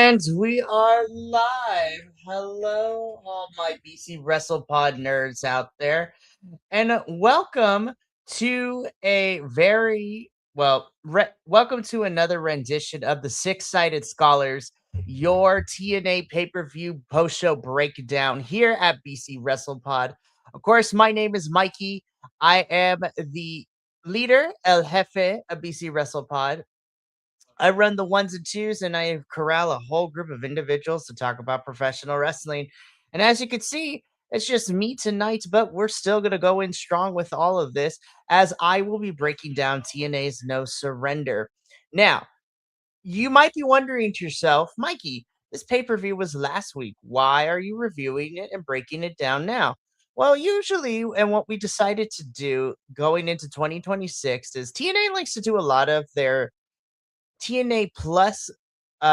And we are live. Hello, all my BC WrestlePod nerds out there, and welcome to a very welcome to another rendition of the Six-Sided Scholars, your TNA pay-per-view post-show breakdown here at BC WrestlePod. Of course, my name is Mikey. I am the leader, El Jefe of BC WrestlePod. I run the ones and twos, and I corral a whole group of individuals to talk about professional wrestling. And as you can see, it's just me tonight, but we're still going to go in strong with all of this as I will be breaking down TNA's No Surrender. Now, you might be wondering to yourself, Mikey, this pay per view was last week. Why are you reviewing it and breaking it down now? Well, usually, and what we decided to do going into 2026 is TNA likes to do a lot of their TNA Plus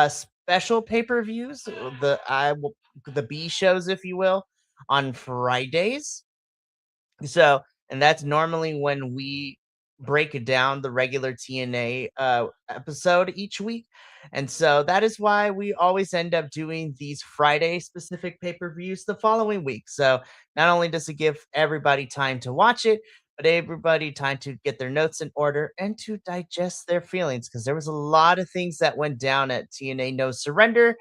special pay-per-views, the B shows, if you will, on Fridays. So, and that's normally when we break it down the regular TNA episode each week. And so that is why we always end up doing these Friday specific pay-per-views the following week. So not only does it give everybody time to watch it, but everybody time to get their notes in order and to digest their feelings, because there was a lot of things that went down at TNA No Surrender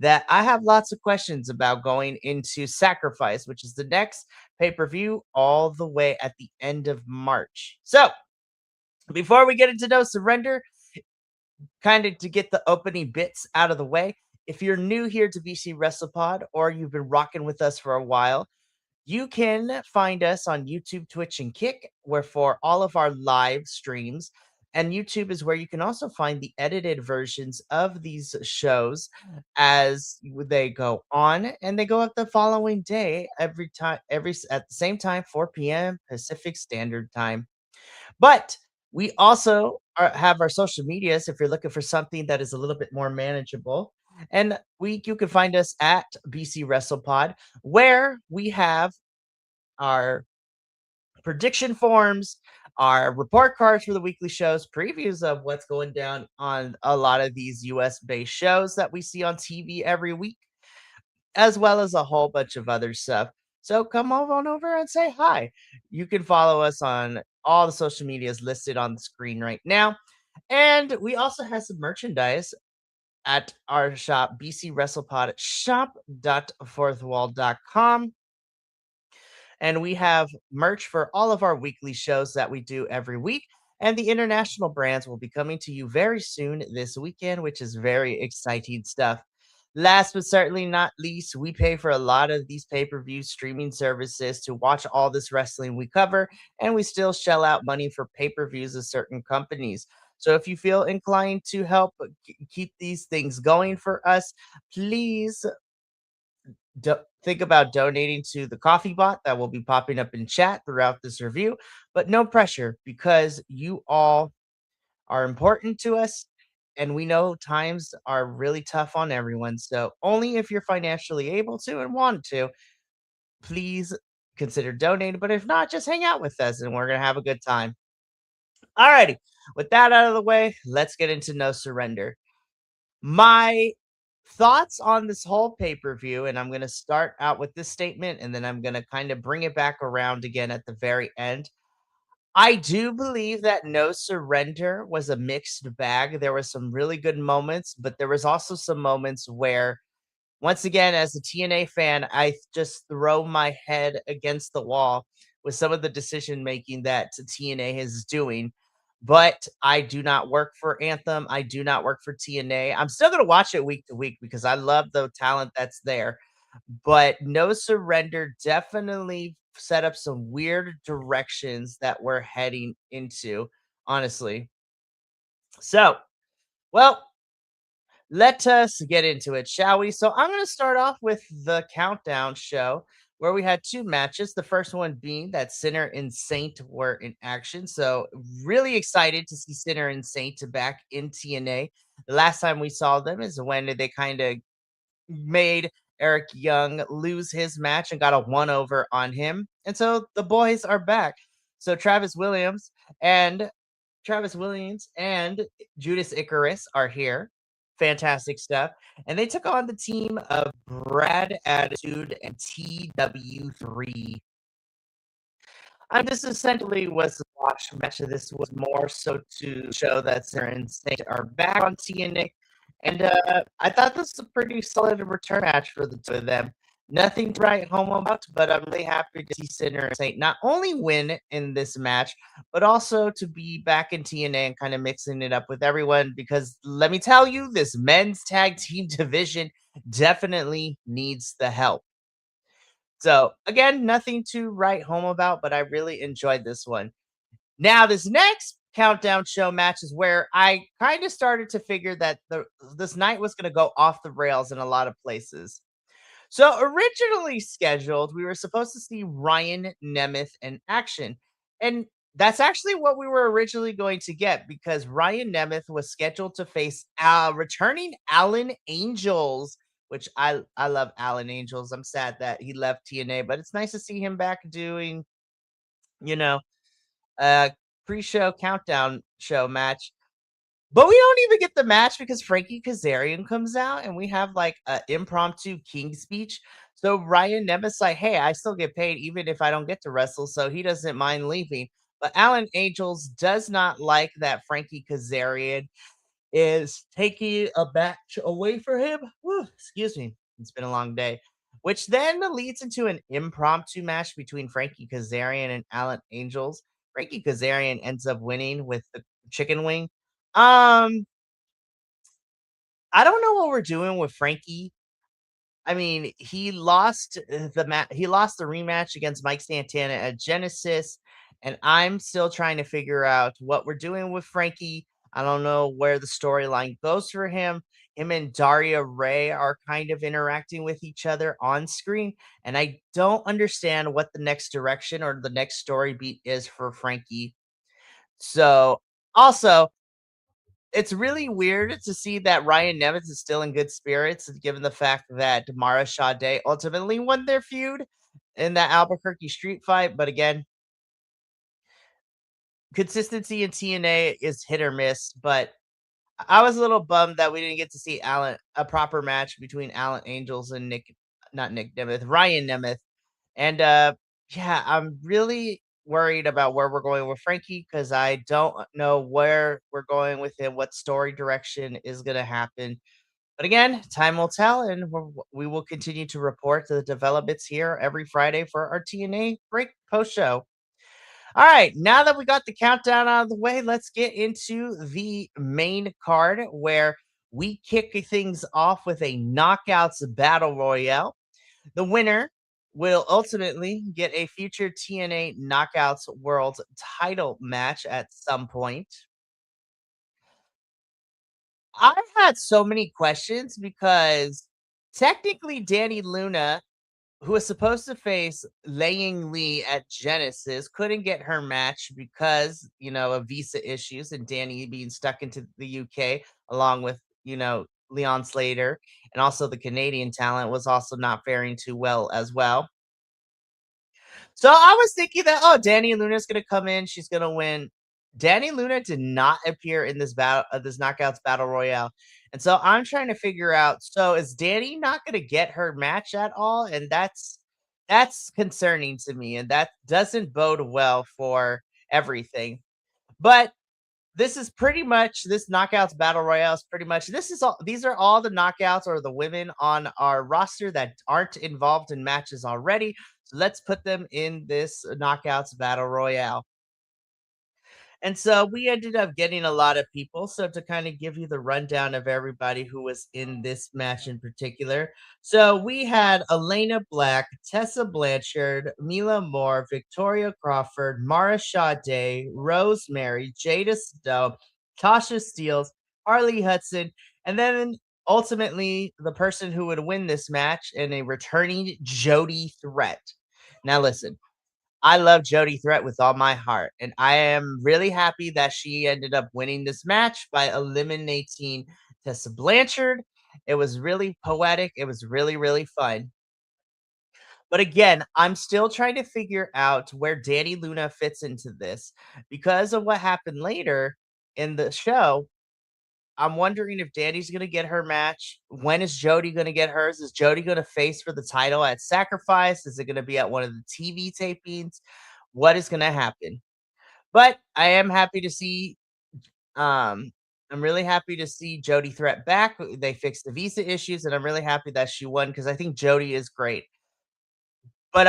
that I have lots of questions about going into Sacrifice, which is the next pay per view all the way at the end of March. So, before we get into No Surrender, kind of to get the opening bits out of the way, if you're new here to BC WrestlePod or you've been rocking with us for a while, you can find us on YouTube, Twitch, and Kick, where for all of our live streams. And YouTube is where you can also find the edited versions of these shows as they go on, and they go up the following day every time, at the same time, 4 p.m. Pacific Standard Time. But we also have our social medias if you're looking for something that is a little bit more manageable. And you can find us at BC WrestlePod, where we have our prediction forms, our report cards for the weekly shows, previews of what's going down on a lot of these US based shows that we see on TV every week, as well as a whole bunch of other stuff. So come on over and say hi. You can follow us on all the social medias listed on the screen right now. And we also have some merchandise at our shop, BC WrestlePod at shop.fourthwall.com. And we have merch for all of our weekly shows that we do every week. And the international brands will be coming to you very soon this weekend, which is very exciting stuff. Last but certainly not least, we pay for a lot of these pay per view streaming services to watch all this wrestling we cover, and we still shell out money for pay per views of certain companies. So if you feel inclined to help keep these things going for us, please think about donating to the coffee bot that will be popping up in chat throughout this review, but no pressure because you all are important to us, and we know times are really tough on everyone. So only if you're financially able to and want to, please consider donating. But if not, just hang out with us and we're going to have a good time. Alrighty, with that out of the way, let's get into No Surrender. My thoughts on this whole pay-per-view, and I'm going to start out with this statement and then I'm going to kind of bring it back around again at the very end. I do believe that No Surrender was a mixed bag. There were some really good moments, but there was also some moments where, once again, as a TNA fan, I just throw my head against the wall with some of the decision making that TNA is doing. But I do not work for Anthem. I do not work for TNA. I'm still going to watch it week to week because I love the talent that's there. But No Surrender definitely set up some weird directions that we're heading into, honestly. So, well, let us get into it, shall we? So I'm going to start off with the countdown show where we had two matches. The first one being that Sinner and Saint were in action. So really excited to see Sinner and Saint back in TNA. The last time we saw them is when they kind of made Eric Young lose his match and got a one over on him. And so the boys are back. So Travis Williams and Judas Icarus are here. fantastic stuff. And they took on the team of Brad Attitude and TW3. This essentially was the wash match. This was more so to show that Sarah and Saint are back on TNA. And I thought this was a pretty solid return match for the two of them. Nothing to write home about, but I'm really happy to see Sinner and Saint not only win in this match, but also to be back in TNA and kind of mixing it up with everyone. Because let me tell you, this men's tag team division definitely needs the help. So again, nothing to write home about, but I really enjoyed this one. Now, this next countdown show match is where I kind of started to figure that this night was going to go off the rails in a lot of places. So originally scheduled, we were supposed to see Ryan Nemeth in action. And that's actually what we were originally going to get because Ryan Nemeth was scheduled to face returning Alan Angels, which I love Alan Angels. I'm sad that he left TNA, but it's nice to see him back doing, you know, a pre-show countdown show match. But we don't even get the match because Frankie Kazarian comes out and we have like an impromptu king speech. So Ryan Nemeth's like, hey, I still get paid even if I don't get to wrestle. So he doesn't mind leaving. But Alan Angels does not like that Frankie Kazarian is taking a match away for him. Whew, excuse me. It's been a long day. Which then leads into an impromptu match between Frankie Kazarian and Alan Angels. Frankie Kazarian ends up winning with the chicken wing. Um, I don't know what we're doing with Frankie. I mean, he lost he lost the rematch against Mike Santana at Genesis, and I'm still trying to figure out what we're doing with Frankie. I don't know where the storyline goes for him. Him and Daria Ray are kind of interacting with each other on screen, and I don't understand what the next direction or the next story beat is for Frankie. So, also, it's really weird to see that Ryan Nemeth is still in good spirits, given the fact that Mara Sade ultimately won their feud in that Albuquerque street fight. But again, consistency in TNA is hit or miss. But I was a little bummed that we didn't get to see a proper match between Alan Angels and not Nick Nemeth, Ryan Nemeth. And yeah, I'm really worried about where we're going with Frankie because I don't know where we're going with him, what story direction is going to happen. But again, time will tell, and we will continue to report the developments here every Friday for our TNA break post show. All right, now that we got the countdown out of the way, let's get into the main card where we kick things off with a knockouts battle royale. The winner will ultimately get a future TNA Knockouts World title match at some point. I had so many questions because technically Danny Luna, who was supposed to face Laying Lee at Genesis, couldn't get her match because, of visa issues and Danny being stuck into the UK along with, Leon Slater, and also the Canadian talent was also not faring too well as well. So I was thinking that, oh, Danny Luna's gonna come in, she's gonna win. Danny Luna did not appear in this this knockouts battle royale, and so I'm trying to figure out. So is Danny not gonna get her match at all? And that's concerning to me, and that doesn't bode well for everything. But this is pretty much this knockouts battle royale is pretty much this is all these are all the knockouts or the women on our roster that aren't involved in matches already. So let's put them in this knockouts battle royale. And so we ended up getting a lot of people. So to kind of give you the rundown of everybody who was in this match in particular. So we had Elena Black, Tessa Blanchard, Mila Moore, Victoria Crawford, Mara Sade, Rosemary, Jada Stone, Tasha Steeles, Harley Hudson, and then ultimately the person who would win this match in a returning Jody Threat. Now listen, I love Jody Threat with all my heart, and I am really happy that she ended up winning this match by eliminating Tessa Blanchard. It was really poetic. It was really, really fun. But again, I'm still trying to figure out where Danny Luna fits into this because of what happened later in the show. I'm wondering if Danny's gonna get her match. When is Jody gonna get hers? Is Jody gonna face for the title at Sacrifice? Is it gonna be at one of the TV tapings? What is gonna happen? But I am happy to see um I'm really happy to see Jody Threat back. They fixed the visa issues, and I'm really happy that she won because I think Jody is great. But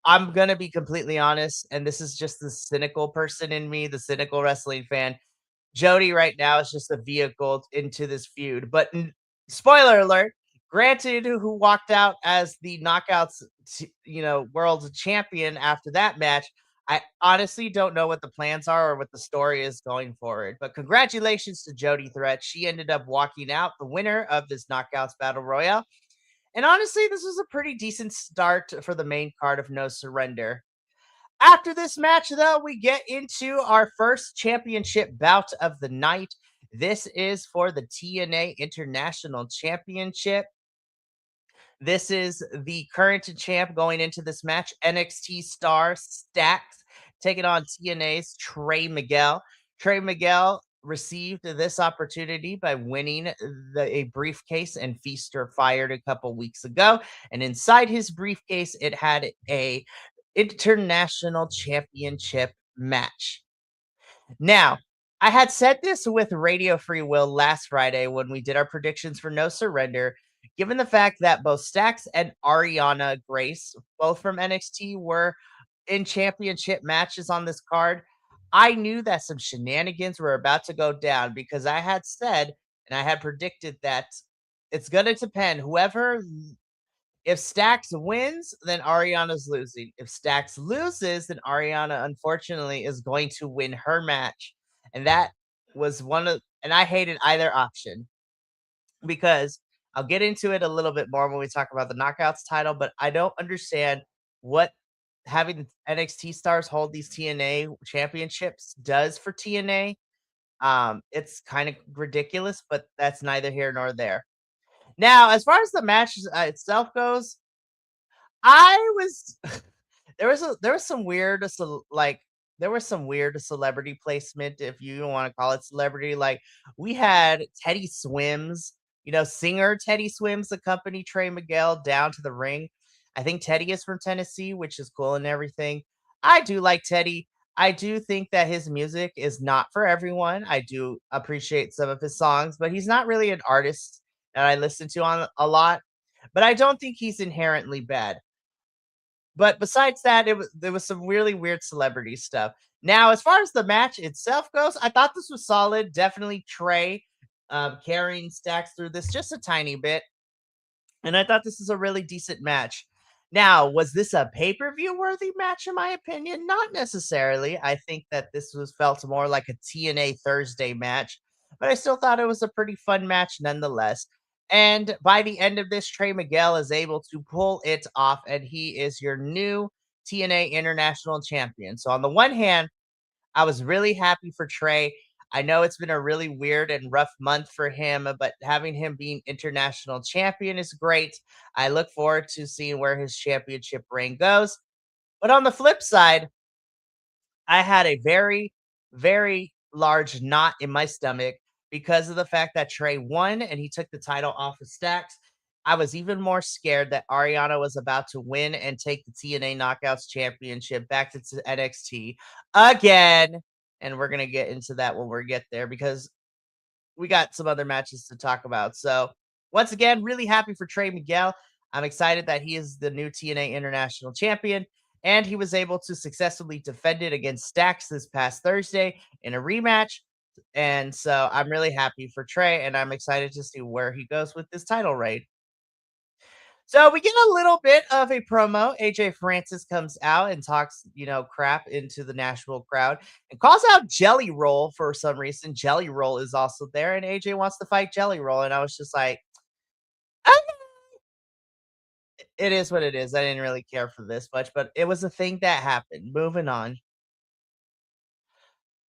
I'm gonna be completely honest, and this is just the cynical person in me, the cynical wrestling fan. Jody right now is just a vehicle into this feud. But spoiler alert, granted, who walked out as the knockouts, world champion after that match. I honestly don't know what the plans are or what the story is going forward. But congratulations to Jody Threat. She ended up walking out the winner of this Knockouts Battle Royale. And honestly, this was a pretty decent start for the main card of No Surrender. After this match, though, we get into our first championship bout of the night. This is for the TNA International Championship. This is the current champ going into this match, NXT star Stax, taking on TNA's Trey Miguel. Trey Miguel received this opportunity by winning a briefcase and Feaster fired a couple weeks ago. And inside his briefcase, it had a international championship match. Now, I had said this with Radio Free Will last Friday when we did our predictions for No Surrender. Given the fact that both Stax and Ariana Grace, both from NXT, were in championship matches on this card, I knew that some shenanigans were about to go down because I had said and I had predicted that it's going to depend. If Stax wins, then Ariana's losing. If Stax loses, then Ariana unfortunately is going to win her match. And that was and I hated either option because I'll get into it a little bit more when we talk about the Knockouts title, but I don't understand what having NXT stars hold these TNA championships does for TNA. It's kind of ridiculous, but that's neither here nor there. Now, as far as the match itself goes, I was there was some weird there was some weird celebrity placement, if you want to call it celebrity. Like we had Teddy Swims, singer Teddy Swims accompany Trey Miguel down to the ring. I think Teddy is from Tennessee, which is cool and everything. I do like Teddy. I do think that his music is not for everyone. I do appreciate some of his songs, but he's not really an artist that I listen to on a lot. But I don't think he's inherently bad. But besides that, there was some really weird celebrity stuff. Now, as far as the match itself goes, I thought this was solid. Definitely Trey carrying Stacks through this just a tiny bit. And I thought this is a really decent match. Now, was this a pay-per-view worthy match in my opinion? Not necessarily. I think that this was felt more like a TNA Thursday match, but I still thought it was a pretty fun match nonetheless. And by the end of this, Trey Miguel is able to pull it off, and he is your new TNA International Champion. So on the one hand, I was really happy for Trey. I know it's been a really weird and rough month for him, but having him being international champion is great. I look forward to seeing where his championship reign goes. But on the flip side, I had a very, very large knot in my stomach because of the fact that Trey won and he took the title off of Stacks. I was even more scared that Ariana was about to win and take the TNA Knockouts Championship back to NXT again. And we're going to get into that when we get there because we got some other matches to talk about. So, once again, really happy for Trey Miguel. I'm excited that he is the new TNA International Champion, and he was able to successfully defend it against Stax this past Thursday in a rematch. And so, I'm really happy for Trey, and I'm excited to see where he goes with this title reign. So we get a little bit of a promo. AJ Francis comes out and talks, crap into the Nashville crowd and calls out Jelly Roll for some reason. Jelly Roll is also there, and AJ wants to fight Jelly Roll. And I was just like, "Okay, it is what it is." I didn't really care for this much, but it was a thing that happened. Moving on.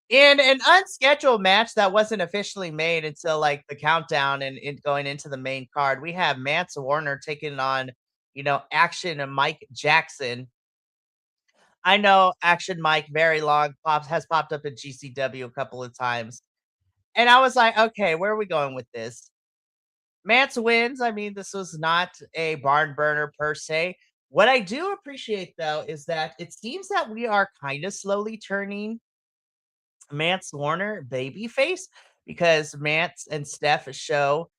In an unscheduled match that wasn't officially made until like the countdown and going into the main card, we have Mance Warner taking on, Action and Mike Jackson. I know Action Mike very long has popped up in GCW a couple of times. And I was like, okay, where are we going with this? Mance wins. I mean, this was not a barn burner per se. What I do appreciate though is that it seems that we are kind of slowly turning Mance Warner babyface because Mance and Steph show,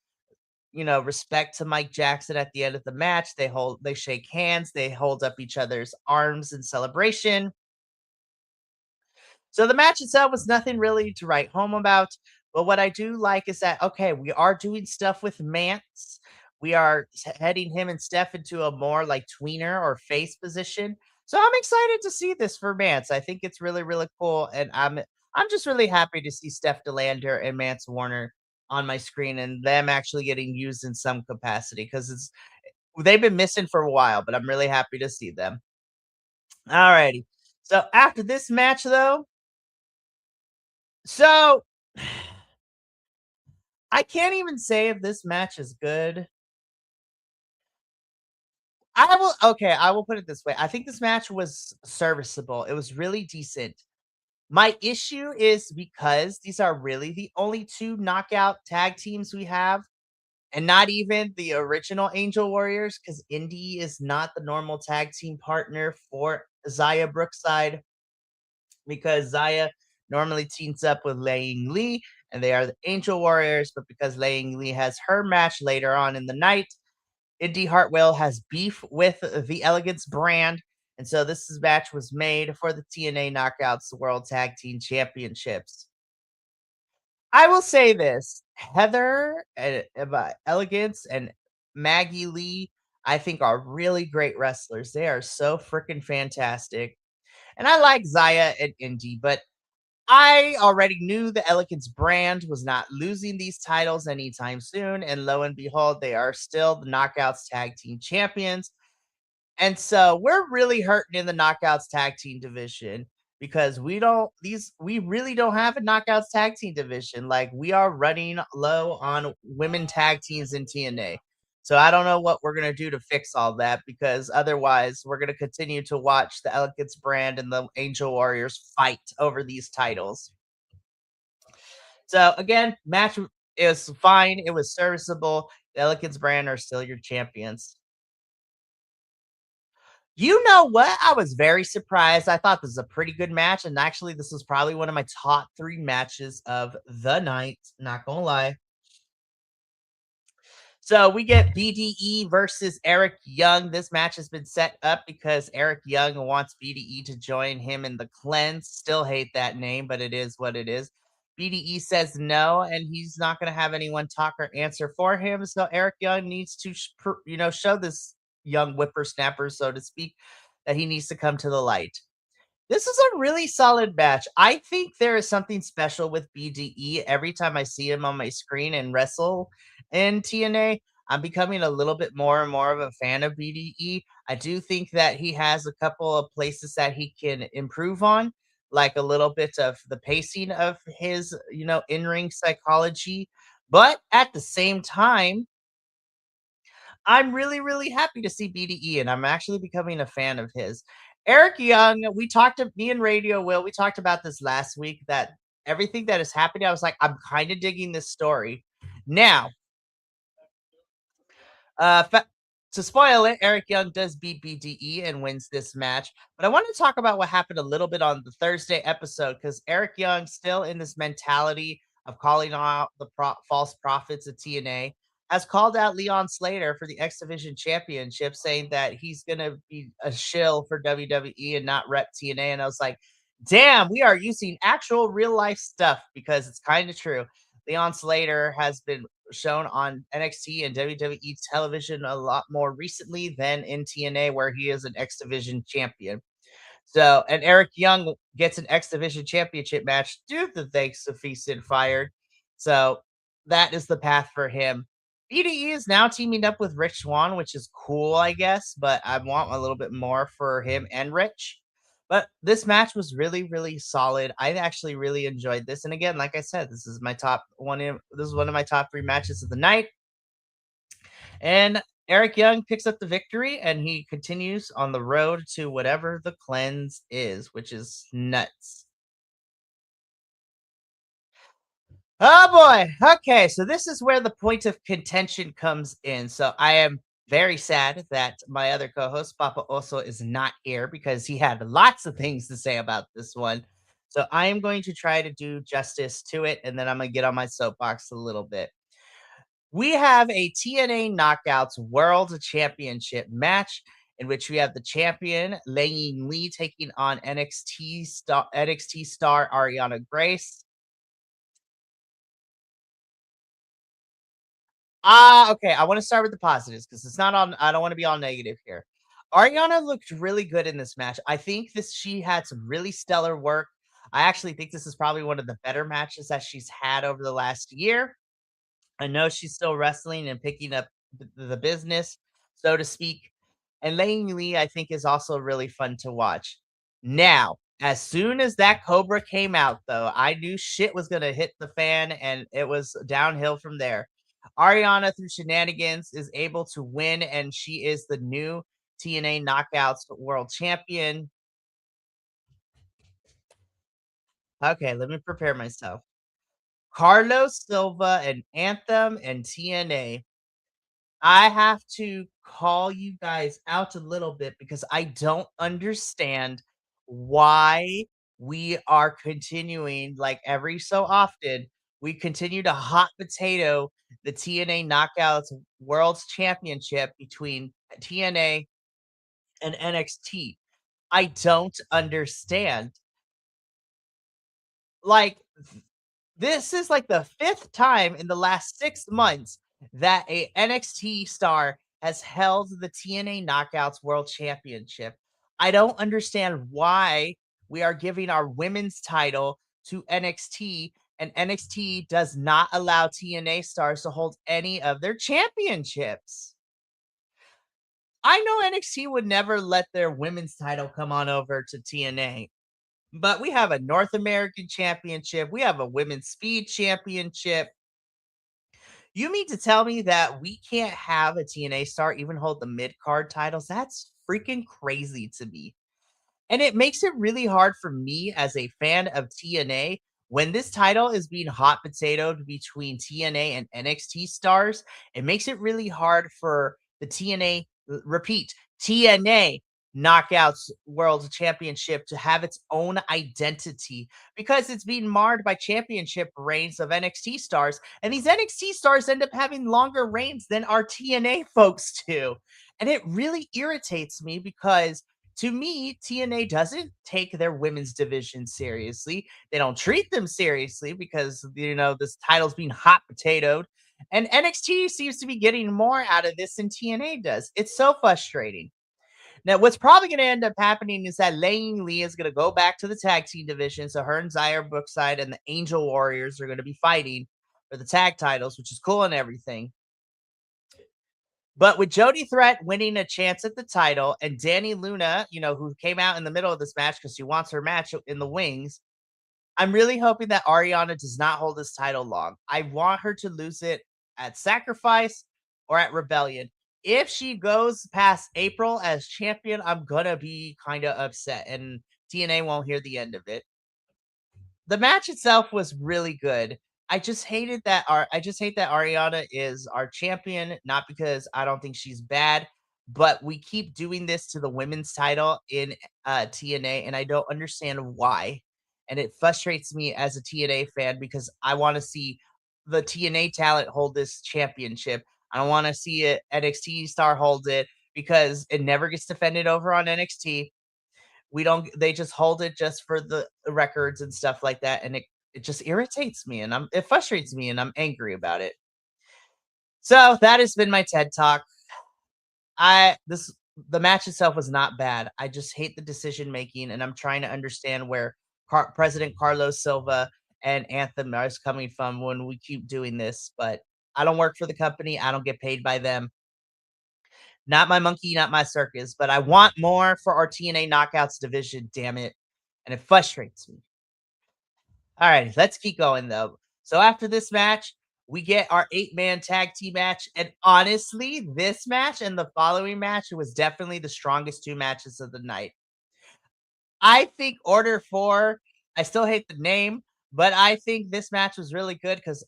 respect to Mike Jackson at the end of the match. They shake hands, they hold up each other's arms in celebration. So the match itself was nothing really to write home about. But what I do like is that, okay, we are doing stuff with Mance. We are heading him and Steph into a more like tweener or face position. So I'm excited to see this for Mance. I think it's really, really cool. And I'm just really happy to see Steph DeLander and Mance Warner on my screen and them actually getting used in some capacity because it's they've been missing for a while, but I'm really happy to see them. Alrighty. So after this match though, so I can't even say if this match is good. I will put it this way. I think this match was serviceable. It was really decent. My issue is because these are really the only two knockout tag teams we have, and not even the original Angel Warriors, because Indy is not the normal tag team partner for Zaya Brookside, because Zaya normally teams up with Laying Lee, and they are the Angel Warriors, but because Laying Lee has her match later on in the night, Indy Hartwell has beef with the Elegance brand, and so match was made for the TNA Knockouts World Tag Team Championships. I will say this: Heather Elegance and Maggie Lee, I think, are really great wrestlers. They are so freaking fantastic, and I like Zaya and Indy, but I already knew the Elegance brand was not losing these titles anytime soon, and lo and behold, they are still the Knockouts Tag Team Champions. And so we're really hurting in the Knockouts Tag Team division because we really don't have a Knockouts Tag Team division. Like we are running low on women tag teams in TNA. So I don't know what we're gonna do to fix all that because otherwise we're gonna continue to watch the Elegance brand and the Angel Warriors fight over these titles. So again, match is fine. It was serviceable. The Elegance brand are still your champions. You know what? I was very surprised. I thought this was a pretty good match, and actually, this was probably one of my top 3 matches of the night, not gonna lie. So we get BDE versus Eric Young. This match has been set up because Eric Young wants BDE to join him in the cleanse. Still hate that name, but it is what it is. BDE says no, and he's not going to have anyone talk or answer for him. So Eric Young needs to, show this young whippersnapper, so to speak, that he needs to come to the light. This is a really solid match. I think there is something special with BDE. Every time I see him on my screen and wrestle in TNA, I'm becoming a little bit more and more of a fan of BDE. I do think that he has a couple of places that he can improve on, like a little bit of the pacing of his, in-ring psychology. But at the same time, I'm really, really happy to see BDE, and I'm actually becoming a fan of his. Eric Young, me and Radio Will, we talked about this last week that everything that is happening, I was like, I'm kind of digging this story. Now, fa to spoil it, Eric Young does beat BDE and wins this match. But I want to talk about what happened a little bit on the Thursday episode because Eric Young still in this mentality of calling out the false prophets of TNA has called out Leon Slater for the X Division Championship, saying that he's gonna be a shill for WWE and not rep TNA. And I was like, damn, we are using actual real life stuff because it's kind of true. Leon Slater has been shown on NXT and WWE television a lot more recently than in TNA, where he is an X Division champion. So, and Eric Young gets an X Division championship match due to thanks to Feast and Fired. So, that is the path for him. BDE is now teaming up with Rich Swan, which is cool, I guess, but I want a little bit more for him and Rich. But this match was really, really solid. I actually really enjoyed this. And again, like I said, this is one of my top 3 matches of the night. And Eric Young picks up the victory and he continues on the road to whatever the cleanse is, which is nuts. Oh boy. Okay, so this is where the point of contention comes in. So I am very sad that my other co-host Papa Oso is not here because he had lots of things to say about this one. So I am going to try to do justice to it, and then I'm gonna get on my soapbox a little bit. We have a TNA Knockouts World Championship match in which we have the champion Lei Ying Lee taking on NXT star Ariana Grace. Okay. I want to start with the positives because it's not on. I don't want to be all negative here. Ariana looked really good in this match. I think this she had some really stellar work. I actually think this is probably one of the better matches that she's had over the last year. I know she's still wrestling and picking up the business, so to speak. And Lang Lee, I think, is also really fun to watch. Now, as soon as that Cobra came out, though, I knew shit was gonna hit the fan, and it was downhill from there. Ariana, through shenanigans, is able to win, and she is the new TNA Knockouts World Champion. Okay, let me prepare myself. Carlos Silva and Anthem and TNA. I have to call you guys out a little bit because I don't understand why we are continuing, like every so often, we continue to hot potato the TNA Knockouts World Championship between TNA and NXT. I don't understand. Like, this is like the fifth time in the last 6 months that a NXT star has held the TNA Knockouts World Championship. I don't understand why we are giving our women's title to NXT and NXT does not allow TNA stars to hold any of their championships. I know NXT would never let their women's title come on over to TNA, but we have a North American championship, we have a women's speed championship. You mean to tell me that we can't have a TNA star even hold the mid card titles? That's freaking crazy to me. And it makes it really hard for me as a fan of TNA when this title is being hot potatoed between TNA and NXT stars. It makes it really hard for the TNA, repeat, TNA Knockouts World Championship to have its own identity because it's being marred by championship reigns of NXT stars. And these NXT stars end up having longer reigns than our TNA folks do. And it really irritates me because to me, TNA doesn't take their women's division seriously. They don't treat them seriously because this title's being hot potatoed. And NXT seems to be getting more out of this than TNA does. It's so frustrating. Now, what's probably going to end up happening is that Lang Lee is going to go back to the tag team division. So her and Zaire Brookside and the Angel Warriors are going to be fighting for the tag titles, which is cool and everything. But with Jody Threat winning a chance at the title and Danny Luna, who came out in the middle of this match because she wants her match in the wings, I'm really hoping that Ariana does not hold this title long. I want her to lose it at Sacrifice or at Rebellion. If she goes past April as champion, I'm gonna be kind of upset, and TNA won't hear the end of it. The match itself was really good. I just hate that Ariana is our champion, not because I don't think she's bad, but we keep doing this to the women's title in TNA and I don't understand why. And it frustrates me as a TNA fan because I want to see the TNA talent hold this championship. I don't want to see an NXT star hold it because it never gets defended over on NXT. We don't They just hold it just for the records and stuff like that, and it just irritates me, and it frustrates me, and I'm angry about it. So, that has been my TED Talk. I this The match itself was not bad. I just hate the decision making, and I'm trying to understand where President Carlos Silva and Anthem is coming from when we keep doing this, but I don't work for the company, I don't get paid by them. Not my monkey, not my circus, but I want more for our TNA Knockouts division, damn it. And it frustrates me. All right, let's keep going though. So after this match, we get our 8-man tag team match. And honestly, this match and the following match was definitely the strongest two matches of the night. I think Order 4, I still hate the name, But I think this match was really good because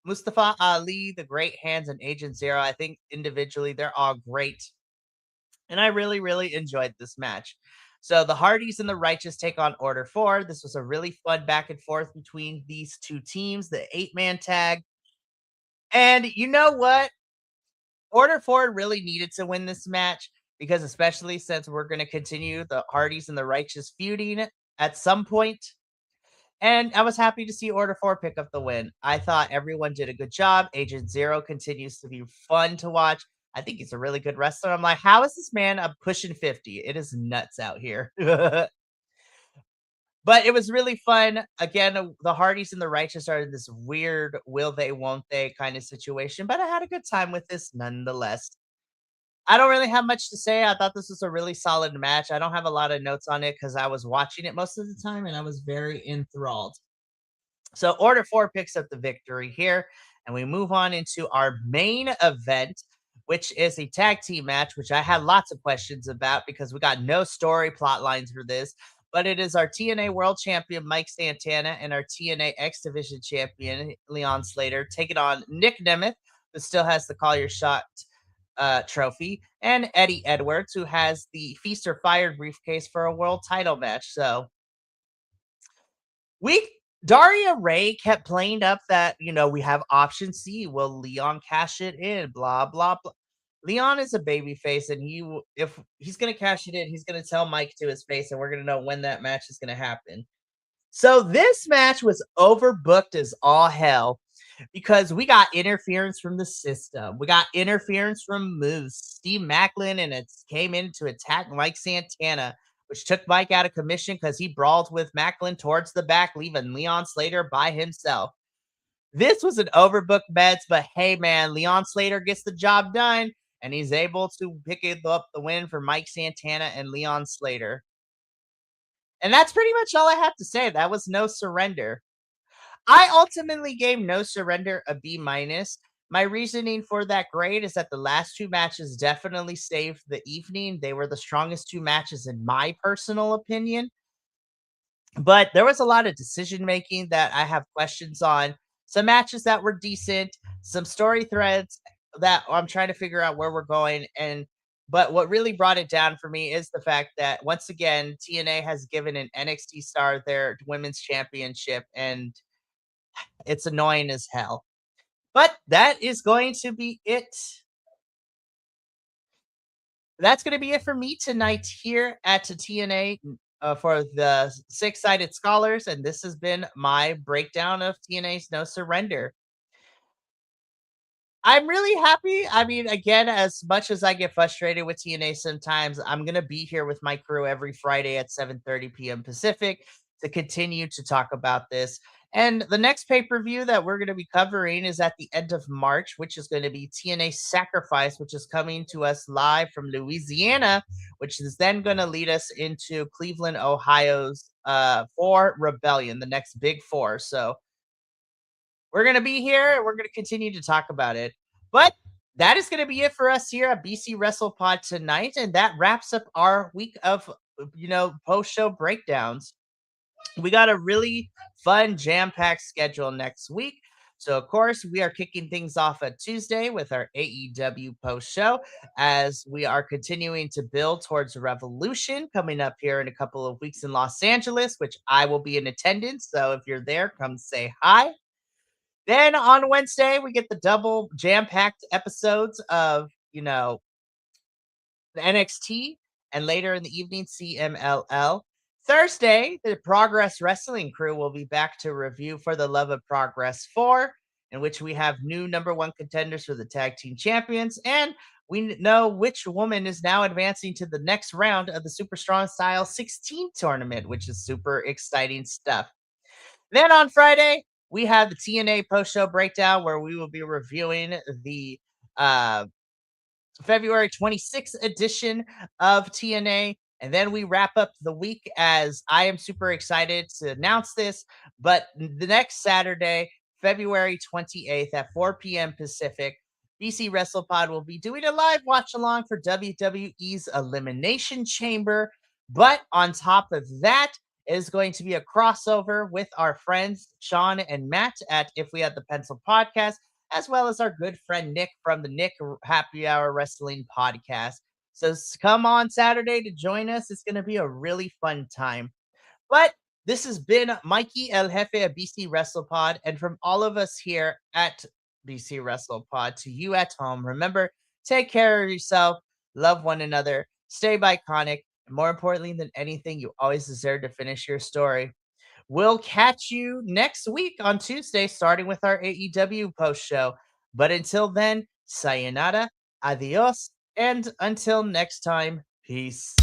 Mustafa Ali, the Great Hands, and Agent Zero, I think individually they're all great. And I really, really enjoyed this match. So the Hardys and the Righteous take on Order 4. This was a really fun back and forth between these two teams, the 8-man tag. And you know what? Order 4 really needed to win this match because, especially since we're going to continue the Hardys and the Righteous feuding at some point. And I was happy to see Order 4 pick up the win. I thought everyone did a good job. Agent Zero continues to be fun to watch. I think he's a really good wrestler. I'm like, how is this man up pushing 50? It is nuts out here. But it was really fun. Again, the Hardys and the Righteous are in this weird will they, won't they kind of situation. But I had a good time with this nonetheless. I don't really have much to say. I thought this was a really solid match. I don't have a lot of notes on it because I was watching it most of the time and I was very enthralled. So Order 4 picks up the victory here, and we move on into our main event, which is a tag team match, which I had lots of questions about because we got no story plot lines for this. But it is our TNA World Champion Mike Santana and our TNA X Division Champion Leon Slater taking on Nick Nemeth, who still has the Call Your Shot trophy, and Eddie Edwards, who has the Feast or Fired briefcase for a world title match. So we Daria Ray kept playing up that, we have option C. Will Leon cash it in? Blah blah blah. Leon is a baby face, and if he's gonna cash it in, he's gonna tell Mike to his face, and we're gonna know when that match is gonna happen. So this match was overbooked as all hell because we got interference from the system. We got interference from Moose. Steve Macklin and it came in to attack Mike Santana, which took Mike out of commission because he brawled with Macklin towards the back, leaving Leon Slater by himself. This was an overbooked match, but hey, man, Leon Slater gets the job done, and he's able to pick up the win for Mike Santana and Leon Slater. And that's pretty much all I have to say. That was No Surrender. I ultimately gave No Surrender a B minus. My reasoning for that grade is that the last two matches definitely saved the evening. They were the strongest two matches in my personal opinion. But there was a lot of decision making that I have questions on. Some matches that were decent, some story threads that I'm trying to figure out where we're going. But what really brought it down for me is the fact that once again, TNA has given an NXT star their women's championship, and it's annoying as hell. But that is going to be it. That's going to be it for me tonight here at TNA for the Six Sided Scholars. And this has been my breakdown of TNA's No Surrender. I'm really happy. I mean, again, as much as I get frustrated with TNA sometimes, I'm gonna be here with my crew every Friday at 7:30 p.m. Pacific to continue to talk about this. And the next pay-per-view that we're going to be covering is at the end of March, which is going to be TNA Sacrifice, which is coming to us live from Louisiana, which is then going to lead us into Cleveland, Ohio's for Rebellion, the next big four. So we're going to be here and we're going to continue to talk about it. But that is going to be it for us here at BC Wrestle Pod tonight. And that wraps up our week of, post show breakdowns. We got a really fun, jam packed schedule next week. So, of course, we are kicking things off at Tuesday with our AEW post show as we are continuing to build towards Revolution coming up here in a couple of weeks in Los Angeles, which I will be in attendance. So, if you're there, come say hi. Then on Wednesday, we get the double jam-packed episodes of, the NXT, and later in the evening, CMLL. Thursday, the Progress Wrestling crew will be back to review For the Love of Progress 4, in which we have new number one contenders for the tag team champions, and we know which woman is now advancing to the next round of the Super Strong Style 16 tournament, which is super exciting stuff. Then on Friday, we have the TNA post-show breakdown where we will be reviewing the February 26th edition of TNA. And then we wrap up the week as I am super excited to announce this. But the next Saturday, February 28th at 4 p.m. Pacific, BC WrestlePod will be doing a live watch along for WWE's Elimination Chamber. But on top of that, is going to be a crossover with our friends Sean and Matt at If We Had the Pencil podcast, as well as our good friend Nick from the Nick Happy Hour Wrestling podcast. So come on Saturday to join us. It's going to be a really fun time. But this has been Mikey El Jefe of BC WrestlePod. And from all of us here at BC WrestlePod to you at home, remember, take care of yourself, love one another, stay iconic, and more importantly than anything, you always deserve to finish your story. We'll catch you next week on Tuesday, starting with our AEW post show. But until then, sayonara, adios, and until next time, peace.